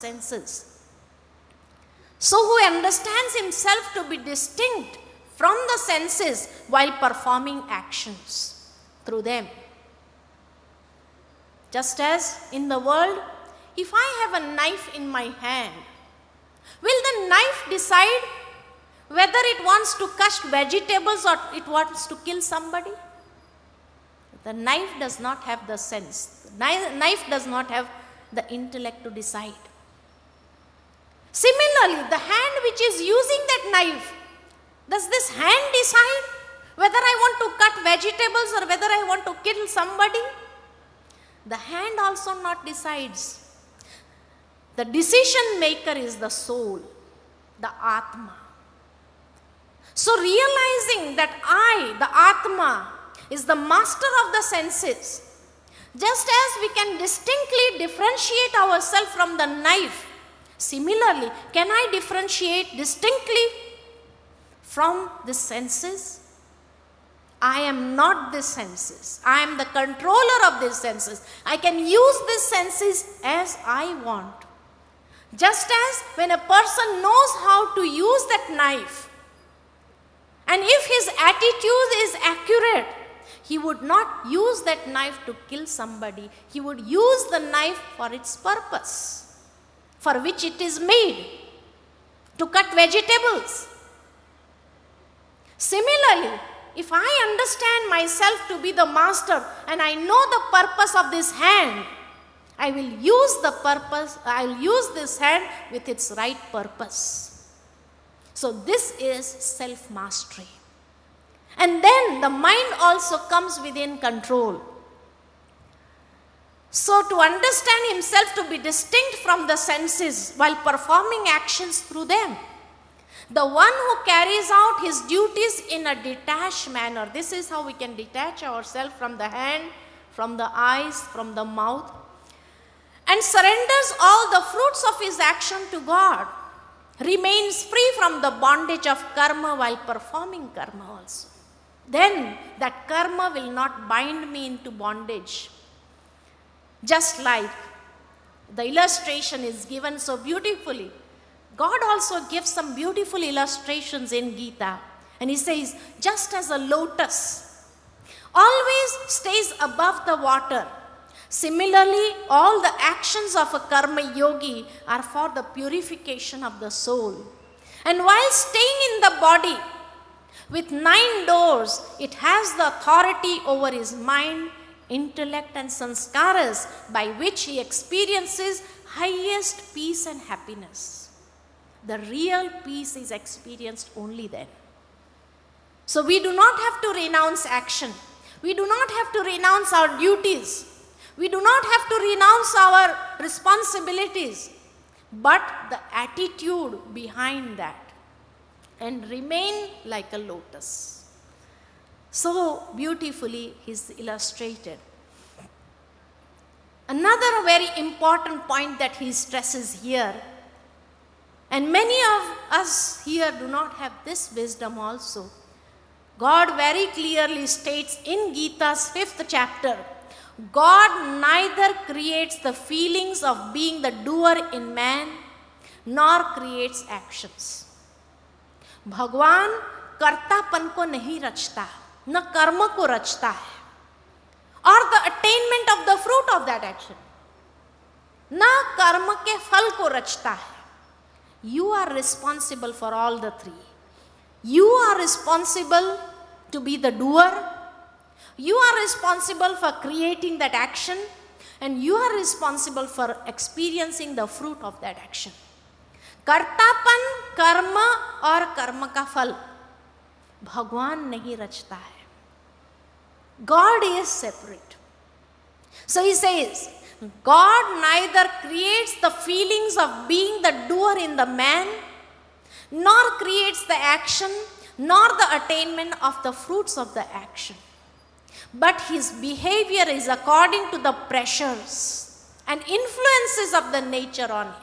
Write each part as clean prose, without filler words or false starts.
senses. So who understands himself to be distinct from the senses while performing actions through them. Just as in the world, if I have a knife in my hand, will the knife decide whether it wants to cut vegetables or it wants to kill somebody? The knife does not have the sense. The knife does not have the intellect to decide. Similarly, the hand which is using that knife, does this hand decide whether I want to cut vegetables or whether I want to kill somebody? The hand also not decides. The decision maker is the soul, the Atma. So realizing that I, the Atma, is the master of the senses, just as we can distinctly differentiate ourselves from the knife, similarly, can I differentiate distinctly from the senses? I am not the senses. I am the controller of these senses. I can use these senses as I want. Just as when a person knows how to use that knife, and if his attitude is accurate, he would not use that knife to kill somebody. He would use the knife for its purpose, for which it is made, to cut vegetables. Similarly, if I understand myself to be the master and I know the purpose of this hand, I will use this hand with its right purpose. So this is self-mastery. And then the mind also comes within control. So to understand himself to be distinct from the senses while performing actions through them, the one who carries out his duties in a detached manner, this is how we can detach ourselves from the hand, from the eyes, from the mouth, and surrenders all the fruits of his action to God, remains free from the bondage of karma while performing karma also. Then that karma will not bind me into bondage. Just like the illustration is given so beautifully, God also gives some beautiful illustrations in Gita. And he says, just as a lotus always stays above the water, similarly, all the actions of a karma yogi are for the purification of the soul. And while staying in the body, with 9 doors, it has the authority over his mind, intellect and sanskaras, by which he experiences highest peace and happiness. The real peace is experienced only then. So we do not have to renounce action. We do not have to renounce our duties. We do not have to renounce our responsibilities, but the attitude behind that, and remain like a lotus. So beautifully is illustrated. Another very important point that he stresses here, and many of us here do not have this wisdom also. God very clearly states in Gita's 5th chapter, God neither creates the feelings of being the doer in man, nor creates actions. भगवान कर्तापन को नहीं रचता, न कर्म को रचता है, और the attainment of the fruit of that action, न कर्म के फल को रचता है. You are responsible for all the three. You are responsible to be the doer. You are responsible for creating that action, and you are responsible for experiencing the fruit of that action. कर्तापन, कर्म और कर्म का फल भगवान नहीं रचता है. God is separate. So he says, God neither creates the feelings of being the doer in the man, nor creates the action, nor the attainment of the fruits of the action. But his behavior is according to the pressures and influences of the nature on him.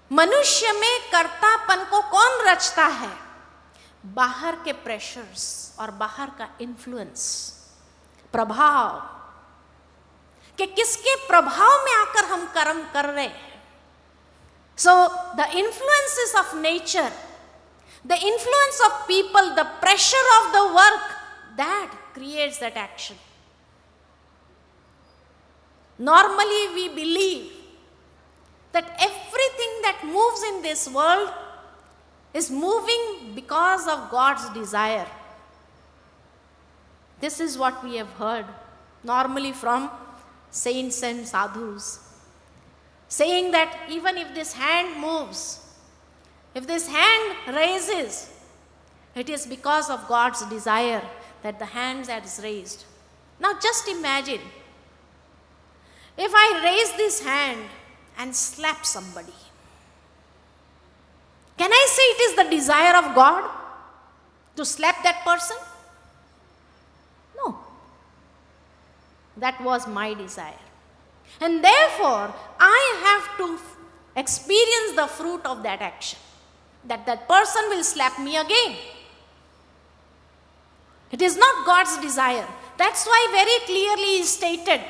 मनुष्य में कर्तापन को कौन रचता है? बाहर के pressures और बाहर का इन्फ्लुएंस, प्रभाव, कि किसके प्रभाव में आकर हम कर्म कर रहे हैं. So the influences of nature, the influence of people, the pressure of the work, that creates that action. Normally we believe that everything that moves in this world is moving because of God's desire. This is what we have heard normally from saints and sadhus, saying that even if this hand moves, if this hand raises, it is because of God's desire that the hand is raised. Now just imagine, if I raise this hand and slap somebody, can I say it is the desire of God to slap that person? No. That was my desire. And therefore, I have to experience the fruit of that action. That person will slap me again. It is not God's desire. That's why very clearly is stated,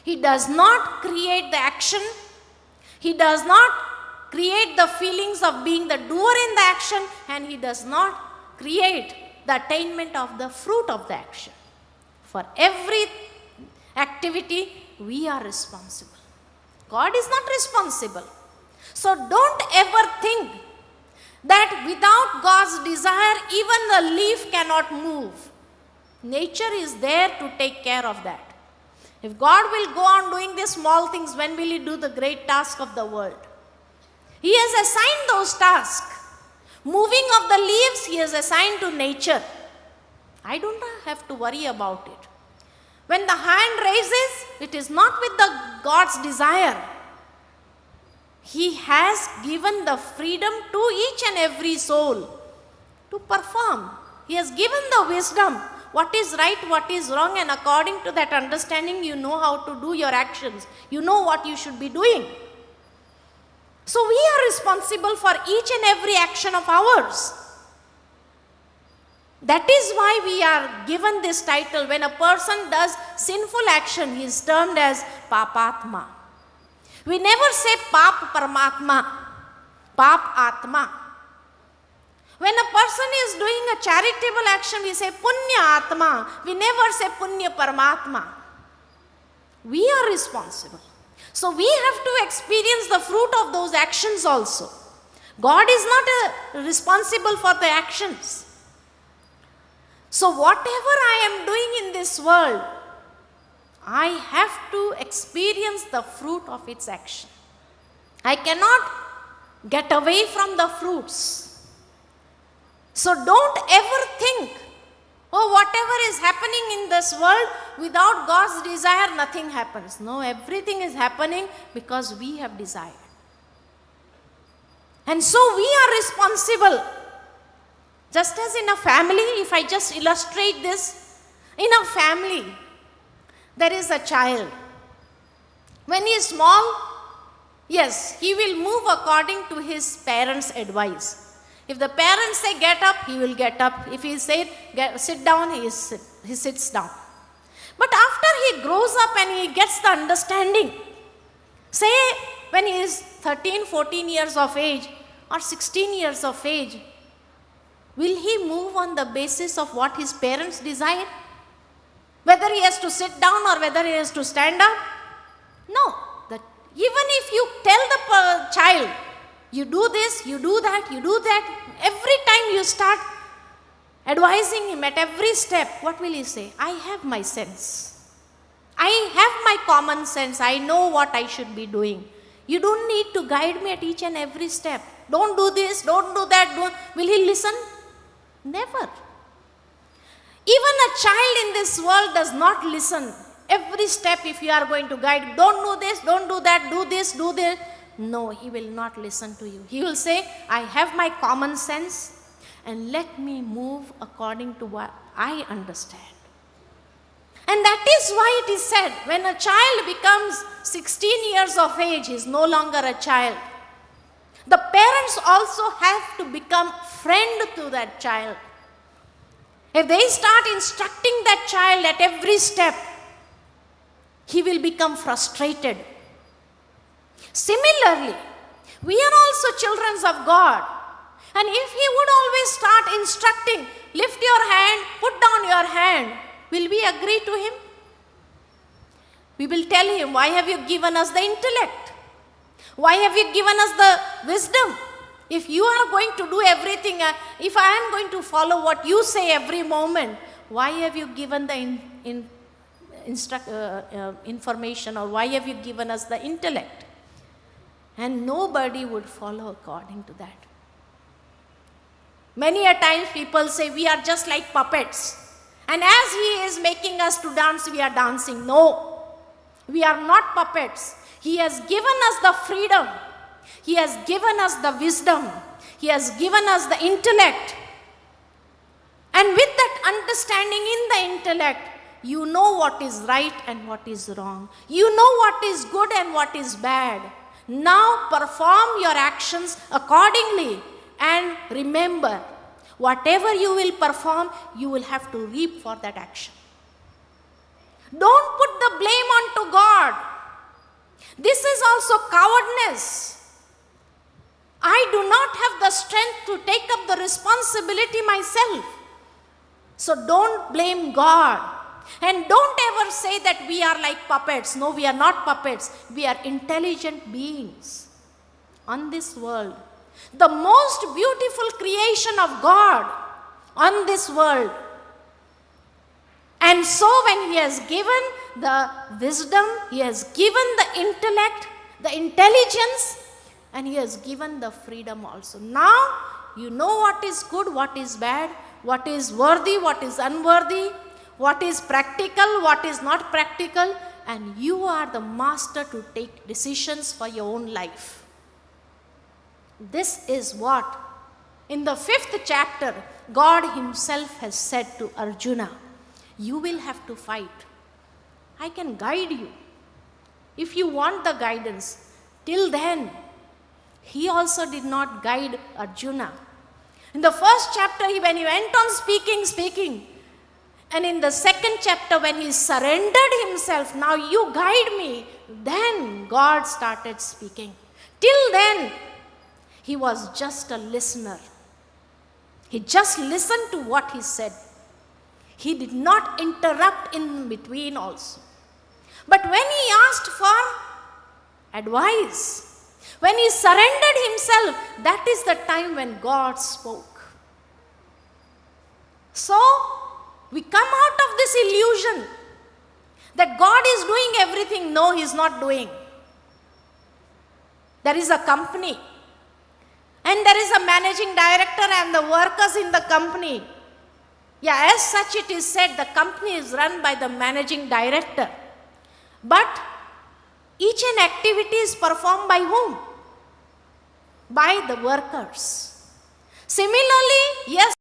He does not create the action. He does not create the feelings of being the doer in the action, and He does not create the attainment of the fruit of the action. For every activity, we are responsible. God is not responsible. So don't ever think that without God's desire, even a leaf cannot move. Nature is there to take care of that. If God will go on doing these small things, when will He do the great task of the world? He has assigned those tasks. Moving of the leaves, He has assigned to nature. I don't have to worry about it. When the hand raises, it is not with the God's desire. He has given the freedom to each and every soul to perform. He has given the wisdom, what is right, what is wrong, and according to that understanding, you know how to do your actions. You know what you should be doing. So we are responsible for each and every action of ours. That is why we are given this title. When a person does sinful action, he is termed as papatma. We never say pap paramatma, pap atma. When a person is doing a charitable action, we say punya atma. We never say punya paramatma. We are responsible. So we have to experience the fruit of those actions also. God is not responsible for the actions. So whatever I am doing in this world, I have to experience the fruit of its action. I cannot get away from the fruits. So don't ever think, oh, whatever is happening in this world, without God's desire, nothing happens. No, everything is happening because we have desired. And so we are responsible. Just as in a family, if I just illustrate this, in a family, there is a child. When he is small, yes, he will move according to his parents' advice. If the parents say get up, he will get up. If he say sit down, he sits down. But after he grows up and he gets the understanding, say when he is 13, 14 years of age or 16 years of age, will he move on the basis of what his parents desire? Whether he has to sit down or whether he has to stand up? No. Even if you tell the child, you do this, you do that, you do that, every time you start advising him at every step, what will he say? I have my sense. I have my common sense. I know what I should be doing. You don't need to guide me at each and every step. Don't do this, don't do that. Will he listen? Never. Even a child in this world does not listen. Every step, if you are going to guide, don't do this, don't do that, do this, do this. No, he will not listen to you. He will say, I have my common sense and let me move according to what I understand. And that is why it is said, when a child becomes 16 years of age, he is no longer a child. The parents also have to become friend to that child. If they start instructing that child at every step, he will become frustrated. Similarly, We are also children of God. And if He would always start instructing, lift your hand, put down your hand, will we agree to Him? We will tell Him, why have you given us the intellect? Why have you given us the wisdom? If you are going to do everything, if I am going to follow what you say every moment, why have you given the information, or why have you given us the intellect? And nobody would follow according to that. Many a times people say we are just like puppets. And as He is making us to dance, we are dancing. No, we are not puppets. He has given us the freedom. He has given us the wisdom. He has given us the intellect. And with that understanding in the intellect, you know what is right and what is wrong. You know what is good and what is bad. Now perform your actions accordingly, and remember, whatever you will perform, you will have to reap for that action. Don't put the blame onto God. This is also cowardness. I do not have the strength to take up the responsibility myself. So don't blame God. And don't ever say that we are like puppets. No, we are not puppets. We are intelligent beings on this world. The most beautiful creation of God on this world. And so when He has given the wisdom, He has given the intellect, the intelligence, and He has given the freedom also. Now you know what is good, what is bad, what is worthy, what is unworthy, what is practical, what is not practical, and you are the master to take decisions for your own life. This is what in the 5th chapter God Himself has said to Arjuna. You will have to fight. I can guide you if you want the guidance. Till then, He also did not guide Arjuna. In the 1st chapter, when he went on speaking, and in the 2nd chapter, when he surrendered himself, now you guide me, then God started speaking. Till then, he was just a listener. He just listened to what he said. He did not interrupt in between also. But when he asked for advice, when he surrendered himself, that is the time when God spoke. So, we come out of this illusion that God is doing everything. No, He is not doing. There is a company, and there is a managing director and the workers in the company. Yeah, as such it is said, the company is run by the managing director. But each and activity is performed by whom? By the workers. Similarly, yes,